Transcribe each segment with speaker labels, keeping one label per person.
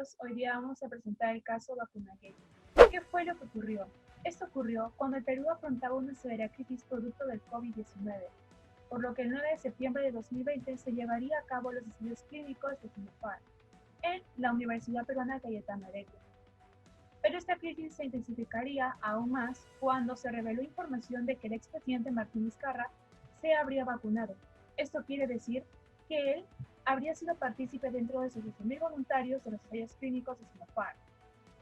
Speaker 1: amigos, hoy día vamos a presentar el caso Vacunagate. ¿Qué fue lo que ocurrió? Esto ocurrió cuando el Perú afrontaba una severa crisis producto del COVID-19, por lo que el 9 de septiembre de 2020 se llevaría a cabo los estudios clínicos de Sinopharm en la Universidad Peruana Cayetano Heredia. Pero esta crisis se intensificaría aún más cuando se reveló información de que el expresidente Martín Vizcarra se habría vacunado. Esto quiere decir que él habría sido partícipe dentro de sus 12.000 voluntarios de los ensayos clínicos de Sinopharm.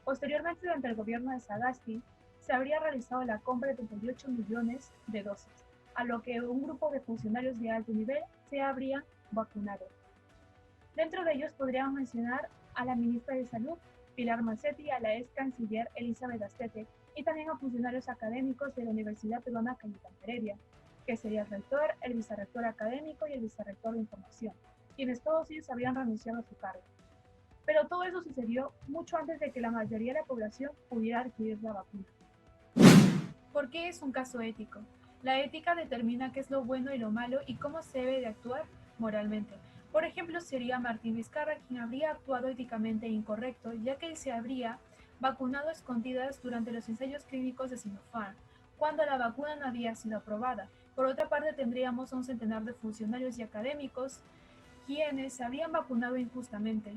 Speaker 1: Posteriormente, durante el gobierno de Sagasti, se habría realizado la compra de 38 millones de dosis, a lo que un grupo de funcionarios de alto nivel se habrían vacunado. Dentro de ellos podríamos mencionar a la ministra de Salud, Pilar Macetti, a la ex canciller Elizabeth Astete y también a funcionarios académicos de la Universidad Peruana Cayetano Heredia, que sería el rector, el vicerrector académico y el vicerrector de información, quienes todos ellos habían renunciado a su cargo. Pero todo eso sucedió mucho antes de que la mayoría de la población pudiera adquirir la vacuna. ¿Por qué es un caso ético? La ética determina qué es lo bueno y lo malo y cómo se debe de actuar moralmente. Por ejemplo, sería Martín Vizcarra quien habría actuado éticamente incorrecto, ya que él se habría vacunado a escondidas durante los ensayos clínicos de Sinopharm, cuando la vacuna no había sido aprobada. Por otra parte, tendríamos a un centenar de funcionarios y académicos quienes se habrían vacunado injustamente,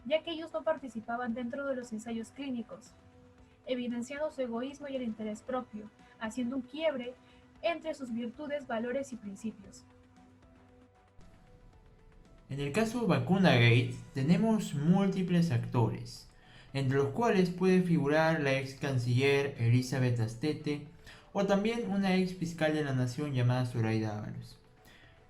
Speaker 1: ya que ellos no participaban dentro de los ensayos clínicos, evidenciando su egoísmo y el interés propio, haciendo un quiebre entre sus virtudes, valores y principios.
Speaker 2: En el caso Vacunagate tenemos múltiples actores, entre los cuales puede figurar la ex canciller Elizabeth Astete o también una ex fiscal de la nación llamada Zoraida Ábalos.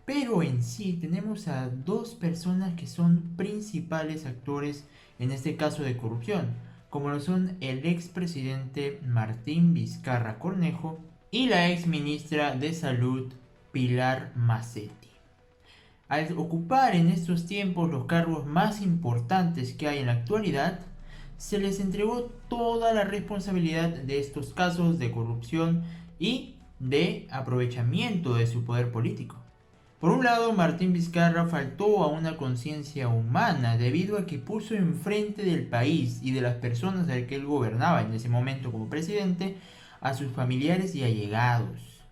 Speaker 2: Pero en sí tenemos a dos personas que son principales actores en este caso de corrupción, como lo son el expresidente Martín Vizcarra Cornejo y la ex ministra de Salud Pilar Macetti. Al ocupar en estos tiempos los cargos más importantes que hay en la actualidad, se les entregó toda la responsabilidad de estos casos de corrupción y de aprovechamiento de su poder político. Por un lado, Martín Vizcarra faltó a una conciencia humana debido a que puso enfrente del país y de las personas al que él gobernaba en ese momento como presidente a sus familiares y allegados,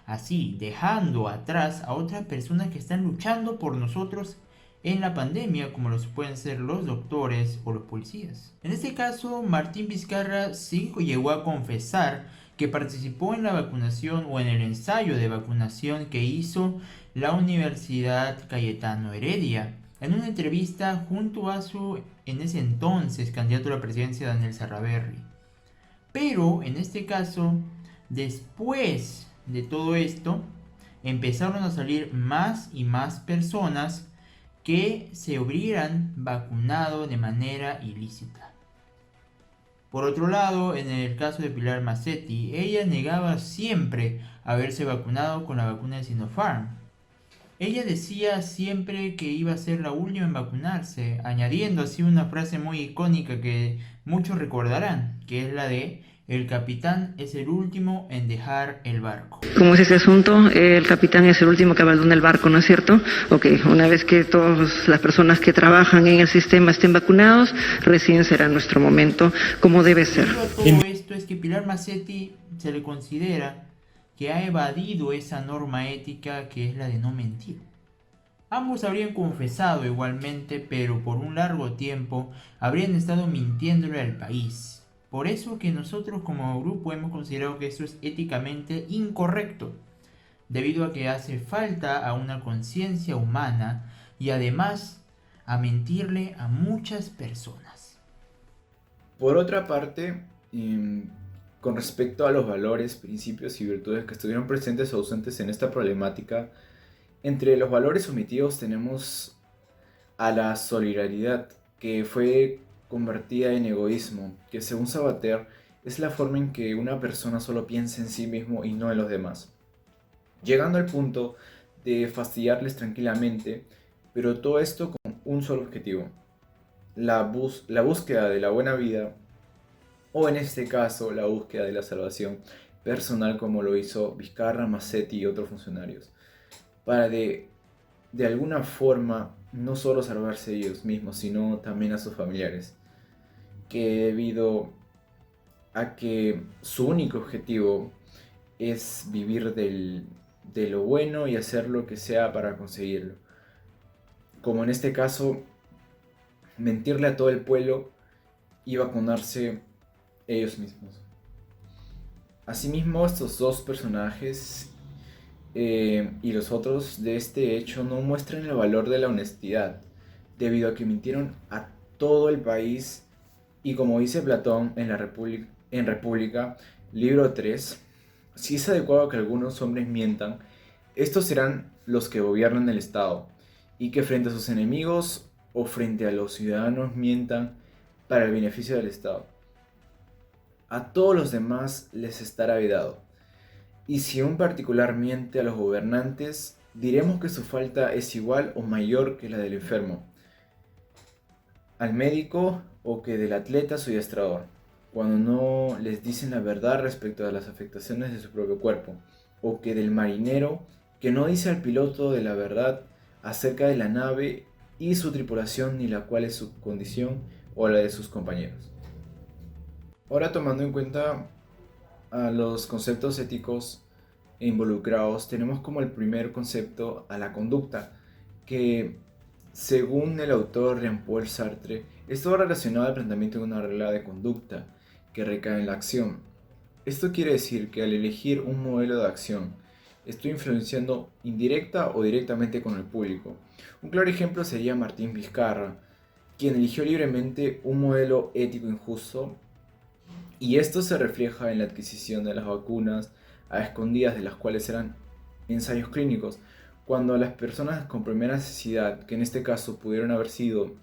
Speaker 2: así dejando atrás a otras personas que están luchando por nosotros en la pandemia, como los pueden ser los doctores o los policías. En este caso, Martín Vizcarra sí llegó a confesar que participó en la vacunación o en el ensayo de vacunación que hizo la Universidad Cayetano Heredia, en una entrevista junto a su en ese entonces candidato a la presidencia Daniel Sarraberry. Pero en este caso, después de todo esto, empezaron a salir más y más personas que se hubieran vacunado de manera ilícita. Por otro lado, en el caso de Pilar Macetti, ella negaba siempre haberse vacunado con la vacuna de Sinopharm. Ella decía siempre que iba a ser la última en vacunarse, añadiendo así una frase muy icónica que muchos recordarán, que es la de "el capitán es el último en dejar el barco".
Speaker 3: ¿Cómo es ese asunto? El capitán es el último que abandona el barco, ¿no es cierto? Ok, una vez que todas las personas que trabajan en el sistema estén vacunados, recién será nuestro momento, como debe ser.
Speaker 2: Todo esto es que Pilar Macetti se le considera que ha evadido esa norma ética que es la de no mentir. Ambos habrían confesado igualmente, pero por un largo tiempo habrían estado mintiéndole al país. Por eso que nosotros como grupo hemos considerado que eso es éticamente incorrecto, debido a que hace falta a una conciencia humana y además a mentirle a muchas personas.
Speaker 4: Por otra parte, con respecto a los valores, principios y virtudes que estuvieron presentes o ausentes en esta problemática, entre los valores omitidos tenemos a la solidaridad, que fue convertida en egoísmo, que según Sabater es la forma en que una persona solo piensa en sí mismo y no en los demás, llegando al punto de fastidiarles tranquilamente, pero todo esto con un solo objetivo, la búsqueda de la buena vida, o en este caso la búsqueda de la salvación personal, como lo hizo Vizcarra, Macetti y otros funcionarios, para de alguna forma no solo salvarse ellos mismos, sino también a sus familiares. que debido a que su único objetivo es vivir de lo bueno y hacer lo que sea para conseguirlo. Como en este caso, mentirle a todo el pueblo y vacunarse ellos mismos. Asimismo, estos dos personajes y los otros de este hecho no muestran el valor de la honestidad, debido a que mintieron a todo el país y como dice Platón en República, libro 3, si es adecuado que algunos hombres mientan, estos serán los que gobiernan el Estado, y que frente a sus enemigos o frente a los ciudadanos mientan para el beneficio del Estado. A todos los demás les estará vedado. Y si un particular miente a los gobernantes, diremos que su falta es igual o mayor que la del enfermo, al médico o que del atleta su adiestrador, cuando no les dicen la verdad respecto a las afectaciones de su propio cuerpo, o que del marinero que no dice al piloto de la verdad acerca de la nave y su tripulación ni la cual es su condición o la de sus compañeros. Ahora, tomando en cuenta a los conceptos éticos involucrados, tenemos como el primer concepto a la conducta, que según el autor Jean-Paul Sartre, es todo relacionado al planteamiento de una regla de conducta que recae en la acción. Esto quiere decir que al elegir un modelo de acción, estoy influenciando indirecta o directamente con el público. Un claro ejemplo sería Martín Vizcarra, quien eligió libremente un modelo ético injusto, y esto se refleja en la adquisición de las vacunas a escondidas, de las cuales eran ensayos clínicos, cuando las personas con primera necesidad, que en este caso pudieron haber sido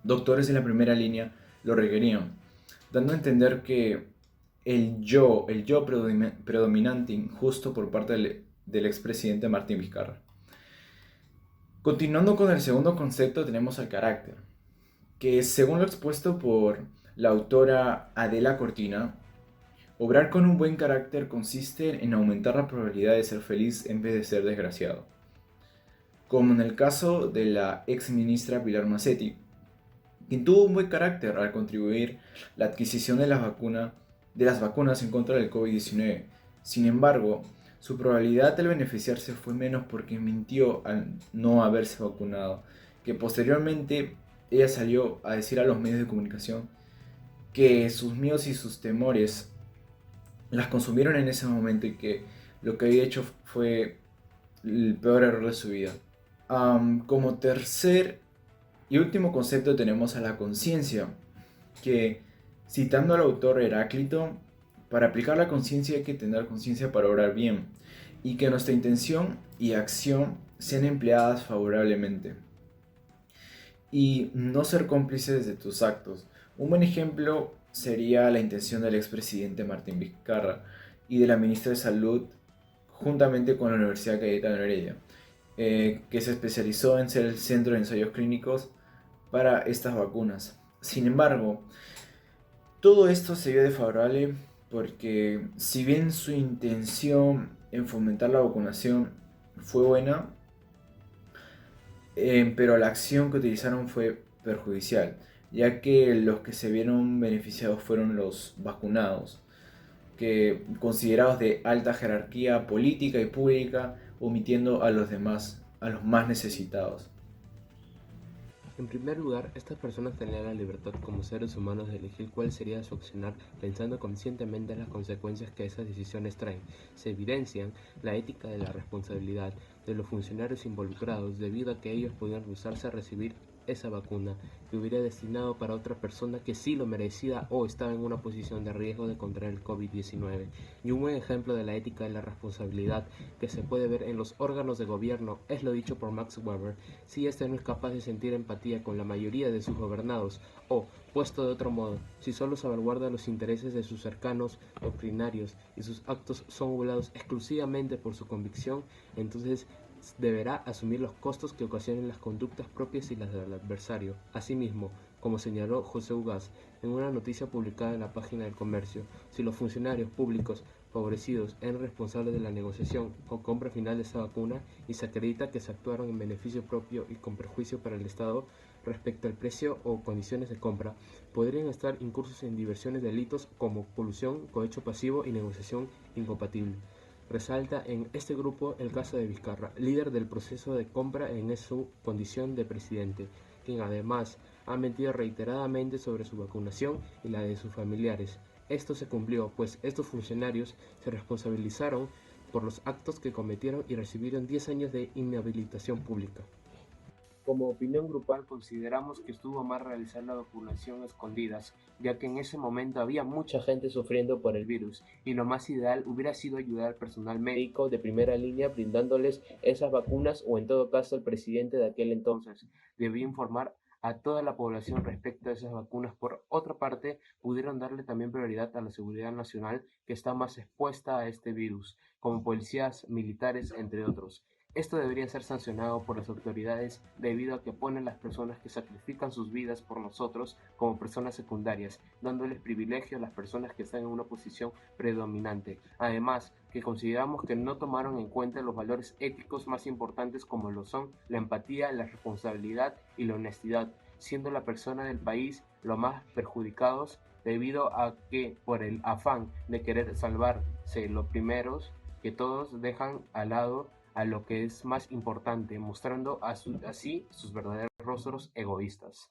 Speaker 4: doctores en la primera línea, lo requerían, dando a entender que el yo predominante injusto por parte del expresidente Martín Vizcarra. Continuando con el segundo concepto, tenemos al carácter, que según lo expuesto por la autora Adela Cortina, obrar con un buen carácter consiste en aumentar la probabilidad de ser feliz en vez de ser desgraciado. Como en el caso de la ex ministra Pilar Massetti, quien tuvo un buen carácter al contribuir la adquisición de las vacunas en contra del COVID-19. Sin embargo, su probabilidad de beneficiarse fue menos porque mintió al no haberse vacunado, que posteriormente ella salió a decir a los medios de comunicación que sus miedos y sus temores las consumieron en ese momento y que lo que había hecho fue el peor error de su vida. Como tercer y último concepto tenemos a la conciencia, que citando al autor Heráclito, para aplicar la conciencia hay que tener conciencia para obrar bien, y que nuestra intención y acción sean empleadas favorablemente, y no ser cómplices de tus actos. Un buen ejemplo sería la intención del expresidente Martín Vizcarra y de la ministra de Salud, juntamente con la Universidad Cayetano Heredia, que se especializó en ser el centro de ensayos clínicos para estas vacunas. Sin embargo, todo esto se vio desfavorable porque si bien su intención en fomentar la vacunación fue buena, pero la acción que utilizaron fue perjudicial, ya que los que se vieron beneficiados fueron los vacunados, que considerados de alta jerarquía política y pública, omitiendo a los demás, a los más necesitados.
Speaker 5: En primer lugar, estas personas tenían la libertad como seres humanos de elegir cuál sería su accionar pensando conscientemente en las consecuencias que esas decisiones traen. Se evidencian la ética de la responsabilidad de los funcionarios involucrados debido a que ellos podían rehusarse a recibir esa vacuna que hubiera destinado para otra persona que sí lo merecía o estaba en una posición de riesgo de contraer el COVID-19. Y un buen ejemplo de la ética de la responsabilidad que se puede ver en los órganos de gobierno es lo dicho por Max Weber: si éste no es capaz de sentir empatía con la mayoría de sus gobernados, o, puesto de otro modo, si solo salvaguarda los intereses de sus cercanos doctrinarios y sus actos son ovulados exclusivamente por su convicción, entonces deberá asumir los costos que ocasionen las conductas propias y las del adversario. Asimismo, como señaló José Ugaz en una noticia publicada en la página del Comercio, si los funcionarios públicos favorecidos eran responsables de la negociación o compra final de esa vacuna y se acredita que se actuaron en beneficio propio y con perjuicio para el Estado, respecto al precio o condiciones de compra, podrían estar incursos en diversiones de delitos como colusión, cohecho pasivo y negociación incompatible. Resalta en este grupo el caso de Vizcarra, líder del proceso de compra en su condición de presidente, quien además ha mentido reiteradamente sobre su vacunación y la de sus familiares. Esto se cumplió, pues estos funcionarios se responsabilizaron por los actos que cometieron y recibieron 10 años de inhabilitación pública. Como opinión grupal consideramos que estuvo mal realizar la vacunación a escondidas, ya que en ese momento había mucha gente sufriendo por el virus y lo más ideal hubiera sido ayudar al personal médico de primera línea brindándoles esas vacunas o en todo caso el presidente de aquel entonces debía informar a toda la población respecto a esas vacunas. Por otra parte, pudieron darle también prioridad a la seguridad nacional que está más expuesta a este virus, como policías, militares, entre otros. Esto debería ser sancionado por las autoridades debido a que ponen las personas que sacrifican sus vidas por nosotros como personas secundarias, dándoles privilegios a las personas que están en una posición predominante. Además, que consideramos que no tomaron en cuenta los valores éticos más importantes como lo son la empatía, la responsabilidad y la honestidad, siendo la persona del país los más perjudicados debido a que por el afán de querer salvarse los primeros que todos dejan al lado a lo que es más importante, mostrando así sus verdaderos rostros egoístas.